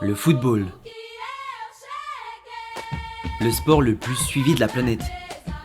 Le football. Le sport le plus suivi de la planète.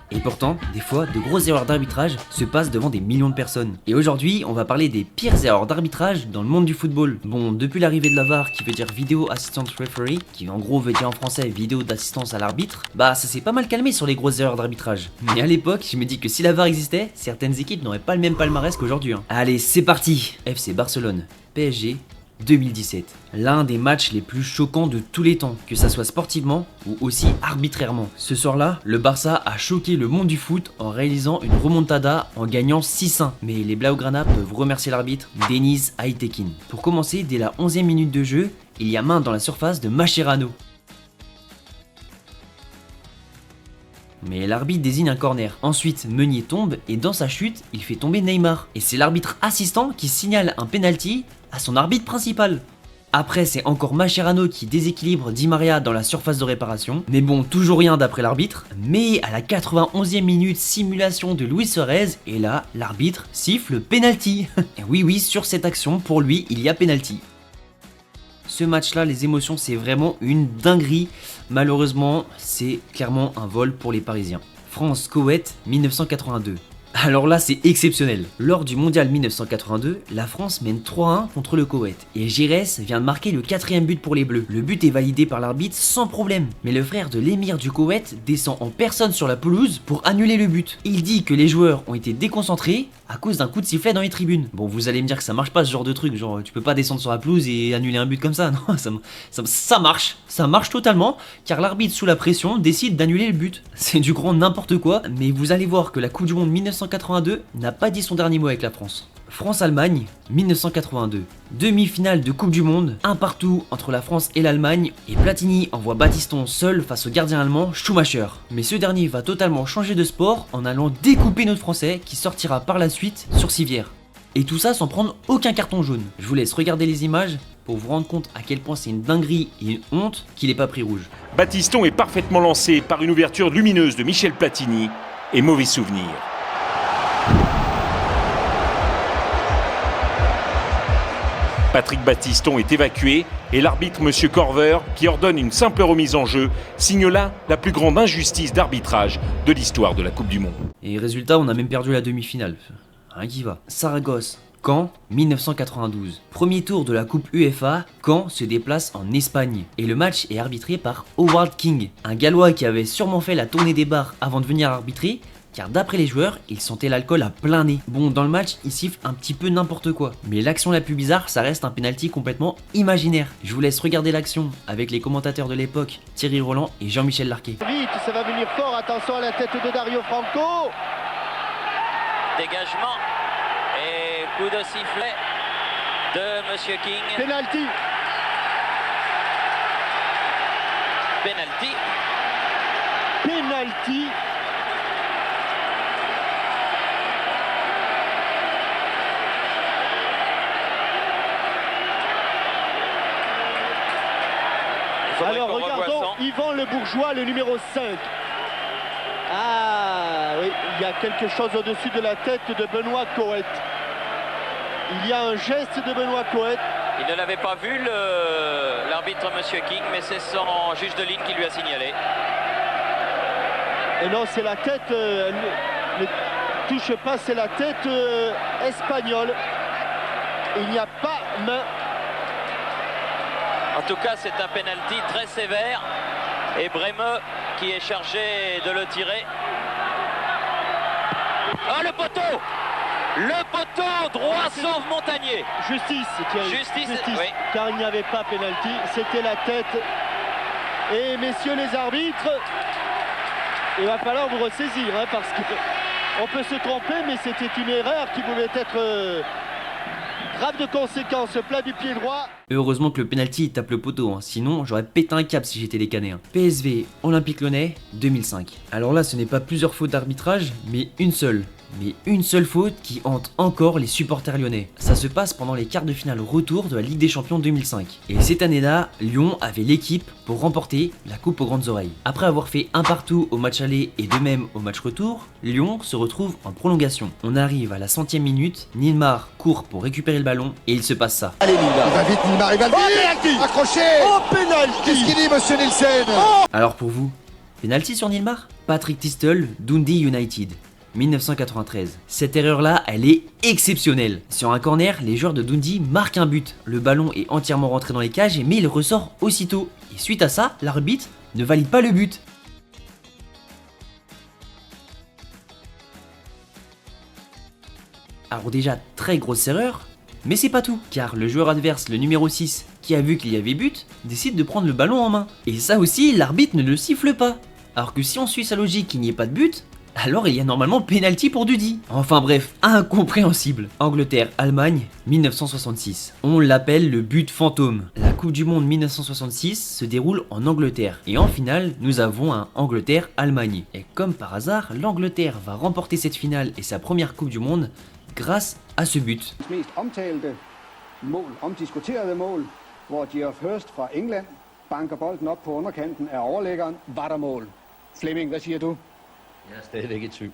Et pourtant, des fois, de grosses erreurs d'arbitrage se passent devant des millions de personnes. Et aujourd'hui, on va parler des pires erreurs d'arbitrage dans le monde du football. Bon, depuis l'arrivée de la VAR, qui veut dire Video Assistant Referee, qui en gros veut dire en français vidéo d'assistance à l'arbitre, bah ça s'est pas mal calmé sur les grosses erreurs d'arbitrage. Mais à l'époque, je me dis que si la VAR existait, certaines équipes n'auraient pas le même palmarès qu'aujourd'hui. Allez, c'est parti. FC Barcelone, PSG, 2017. L'un des matchs les plus choquants de tous les temps, que ça soit sportivement ou aussi arbitrairement. Ce soir-là, le Barça a choqué le monde du foot en réalisant une remontada en gagnant 6-1. Mais les Blaugrana peuvent remercier l'arbitre Deniz Aytekin. Pour commencer, dès la 11e minute de jeu, il y a main dans la surface de Mascherano. Mais l'arbitre désigne un corner. Ensuite, Meunier tombe et dans sa chute, il fait tomber Neymar. Et c'est l'arbitre assistant qui signale un penalty à son arbitre principal. Après, c'est encore Mascherano qui déséquilibre Di Maria dans la surface de réparation. Mais bon, toujours rien d'après l'arbitre. Mais à la 91e minute, simulation de Luis Suarez. Et là, l'arbitre siffle penalty. Et oui, sur cette action, pour lui, il y a penalty. Ce match-là, les émotions, c'est vraiment une dinguerie. Malheureusement, c'est clairement un vol pour les Parisiens. France-Koweït 1982. Alors là, c'est exceptionnel. Lors du mondial 1982, la France mène 3-1 contre le Koweït. Et Giresse vient de marquer le 4e but pour les Bleus. Le but est validé par l'arbitre sans problème. Mais le frère de l'émir du Koweït descend en personne sur la pelouse pour annuler le but. Il dit que les joueurs ont été déconcentrés à cause d'un coup de sifflet dans les tribunes. Bon, vous allez me dire que ça marche pas ce genre de truc. Genre, tu peux pas descendre sur la pelouse et annuler un but comme ça. Non, ça marche. Ça marche totalement, car l'arbitre sous la pression décide d'annuler le but. C'est du grand n'importe quoi, mais vous allez voir que la Coupe du Monde 1982 n'a pas dit son dernier mot avec la France. France-Allemagne, 1982. Demi-finale de Coupe du Monde, un partout entre la France et l'Allemagne, et Platini envoie Battiston seul face au gardien allemand Schumacher. Mais ce dernier va totalement changer de sport en allant découper notre Français qui sortira par la suite sur civière. Et tout ça sans prendre aucun carton jaune. Je vous laisse regarder les images pour vous rendre compte à quel point c'est une dinguerie et une honte qu'il n'ait pas pris rouge. Battiston est parfaitement lancé par une ouverture lumineuse de Michel Platini et mauvais souvenir. Patrick Battiston est évacué et l'arbitre M. Corver, qui ordonne une simple remise en jeu, signe là la plus grande injustice d'arbitrage de l'histoire de la Coupe du Monde. Et résultat, on a même perdu la demi-finale. Rien qui va. Saragosse, Caen, 1992. Premier tour de la Coupe UEFA, Caen se déplace en Espagne. Et le match est arbitré par Howard King, un Gallois qui avait sûrement fait la tournée des bars avant de venir arbitrer, car d'après les joueurs, il sentait l'alcool à plein nez. Bon, dans le match, il siffle un petit peu n'importe quoi. Mais l'action la plus bizarre, ça reste un penalty complètement imaginaire. Je vous laisse regarder l'action avec les commentateurs de l'époque, Thierry Roland et Jean-Michel Larquet. Vite, ça va venir fort, attention à la tête de Dario Franco. Dégagement et coup de sifflet de Monsieur King. Penalty. Penalty. Penalty. Alors regardons Yvan Le Bourgeois, le numéro 5. Ah oui, il y a quelque chose au-dessus de la tête de Benoît Coët. Il y a un geste de Benoît Coët. Il ne l'avait pas vu, l'arbitre Monsieur King, mais c'est son juge de ligne qui lui a signalé. Et non, c'est la tête, ne touche pas, c'est la tête espagnole. Il n'y a pas main. En tout cas, c'est un penalty très sévère. Et Bremeux qui est chargé de le tirer. Oh, le poteau! Le poteau droit sauve Montagnier. Justice, Thierry. Justice, oui. Car il n'y avait pas penalty, c'était la tête. Et messieurs les arbitres, il va falloir vous ressaisir, parce qu'on peut se tromper, mais c'était une erreur qui pouvait être grave de conséquences, plat du pied droit. Heureusement que le penalty tape le poteau, sinon j'aurais pété un câble si j'étais les Canets. PSV Olympique Lyonnais 2005. Alors là, ce n'est pas plusieurs fautes d'arbitrage, mais une seule. Mais une seule faute qui hante encore les supporters lyonnais. Ça se passe pendant les quarts de finale retour de la Ligue des Champions 2005. Et cette année-là, Lyon avait l'équipe pour remporter la coupe aux grandes oreilles. Après avoir fait un partout au match aller et de même au match retour, Lyon se retrouve en prolongation. On arrive à la 100e minute, Nilmar court pour récupérer le ballon et il se passe ça. Allez Nilmar, va vite Maribaldi, Oh, penalty. accroché. Oh, penalty. Qu'est-ce qu'il dit, monsieur Nielsen? Alors pour vous, penalty sur Nilmar? Patrick Tistel, Dundee United. 1993. Cette erreur-là, elle est exceptionnelle. Sur un corner, les joueurs de Dundee marquent un but. Le ballon est entièrement rentré dans les cages, mais il ressort aussitôt. Et suite à ça, l'arbitre ne valide pas le but. Alors déjà, très grosse erreur, mais c'est pas tout, car le joueur adverse, le numéro 6, qui a vu qu'il y avait but, décide de prendre le ballon en main. Et ça aussi, l'arbitre ne le siffle pas. Alors que si on suit sa logique qu'il n'y ait pas de but, alors il y a normalement penalty pour Dundee. Enfin bref, incompréhensible. Angleterre-Allemagne, 1966. On l'appelle le but fantôme. La Coupe du Monde 1966 se déroule en Angleterre. Et en finale, nous avons un Angleterre-Allemagne. Et comme par hasard, l'Angleterre va remporter cette finale et sa première Coupe du Monde grâce à ce but. Mest omtalte mål, omdiskuterede mål, hvor Geoff Hurst fra England banker bolden op på underkanten af overlæggeren. Var der mål? Flemming, hvad siger du? Jeg er stadigvæk i tvivl.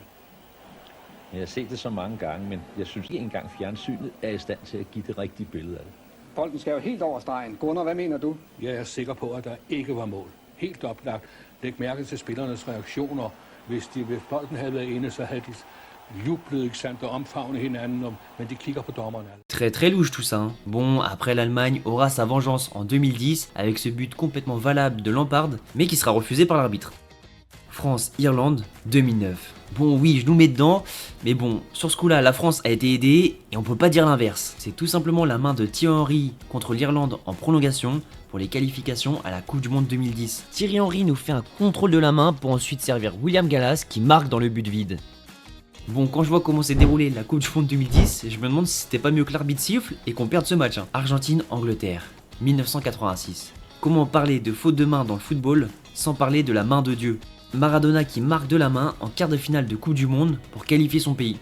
Jeg har set det så mange gange, men jeg synes ikke engang fjernsynet er i stand til at give det rigtige billede af det. Bolden skal jo helt over stregen. Gunnar, hvad mener du? Jeg er sikker på, at der ikke var mål. Helt oplagt. Læg mærke til spillernes reaktioner. Hvis bolden havde været inde, så havde de jublet, ikke sandt, og omfavnet hinanden, men de kigger på dommerne. Très louche tout ça. Hein. Bon, après l'Allemagne aura sa vengeance en 2010 avec ce but complètement valable de Lampard, mais qui sera refusé par l'arbitre. France-Irlande 2009. Bon oui, je nous mets dedans, mais bon, sur ce coup-là, la France a été aidée et on peut pas dire l'inverse. C'est tout simplement la main de Thierry Henry contre l'Irlande en prolongation pour les qualifications à la Coupe du Monde 2010. Thierry Henry nous fait un contrôle de la main pour ensuite servir William Gallas qui marque dans le but vide. Bon, quand je vois comment s'est déroulée la Coupe du Monde 2010, je me demande si c'était pas mieux que l'arbitre siffle et qu'on perde ce match. Hein. Argentine-Angleterre, 1986. Comment parler de faute de main dans le football sans parler de la main de Dieu? Maradona qui marque de la main en quart de finale de Coupe du Monde pour qualifier son pays.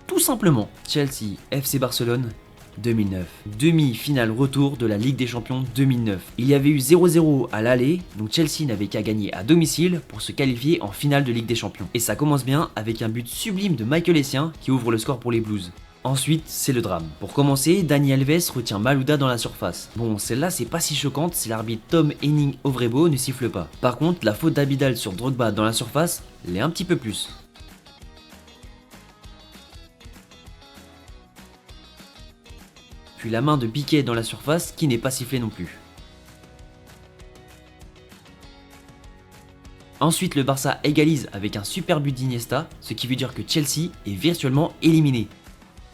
Tout simplement. Chelsea, FC Barcelone, 2009. Demi-finale retour de la Ligue des Champions 2009. Il y avait eu 0-0 à l'aller, donc Chelsea n'avait qu'à gagner à domicile pour se qualifier en finale de Ligue des Champions. Et ça commence bien avec un but sublime de Michael Essien qui ouvre le score pour les Blues. Ensuite, c'est le drame. Pour commencer, Dani Alves retient Malouda dans la surface. Bon, celle-là, c'est pas si choquante si l'arbitre Tom Henning Ovrebo ne siffle pas. Par contre, la faute d'Abidal sur Drogba dans la surface l'est un petit peu plus. Puis la main de Piqué dans la surface qui n'est pas sifflée non plus. Ensuite, le Barça égalise avec un super but d'Iniesta, ce qui veut dire que Chelsea est virtuellement éliminé.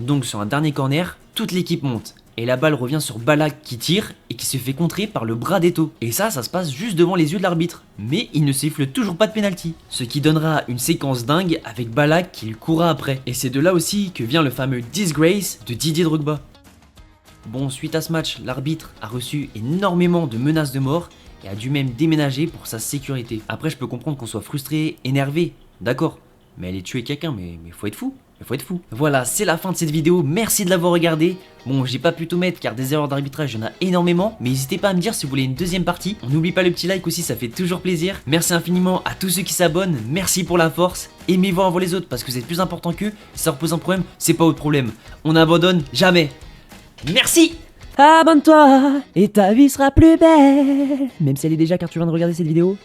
Donc sur un dernier corner, toute l'équipe monte. Et la balle revient sur Ballack qui tire et qui se fait contrer par le bras d'Eto'o. Et ça se passe juste devant les yeux de l'arbitre. Mais il ne siffle toujours pas de penalty. Ce qui donnera une séquence dingue avec Ballack qui lui courra après. Et c'est de là aussi que vient le fameux disgrace de Didier Drogba. Bon, suite à ce match, l'arbitre a reçu énormément de menaces de mort et a dû même déménager pour sa sécurité. Après, je peux comprendre qu'on soit frustré, énervé, d'accord. Mais aller tuer quelqu'un, mais faut être fou. Il faut être fou. Voilà, c'est la fin de cette vidéo, merci de l'avoir regardé. Bon, j'ai pas pu tout mettre car des erreurs d'arbitrage, il y en a énormément. Mais n'hésitez pas à me dire si vous voulez une deuxième partie. On n'oublie pas le petit like aussi, ça fait toujours plaisir. Merci infiniment à tous ceux qui s'abonnent, merci pour la force. Aimez voir avant les autres parce que vous êtes plus important qu'eux. Si ça repose un problème, c'est pas votre problème. On n'abandonne jamais. Merci. Abonne-toi et ta vie sera plus belle. Même si elle est déjà car tu viens de regarder cette vidéo.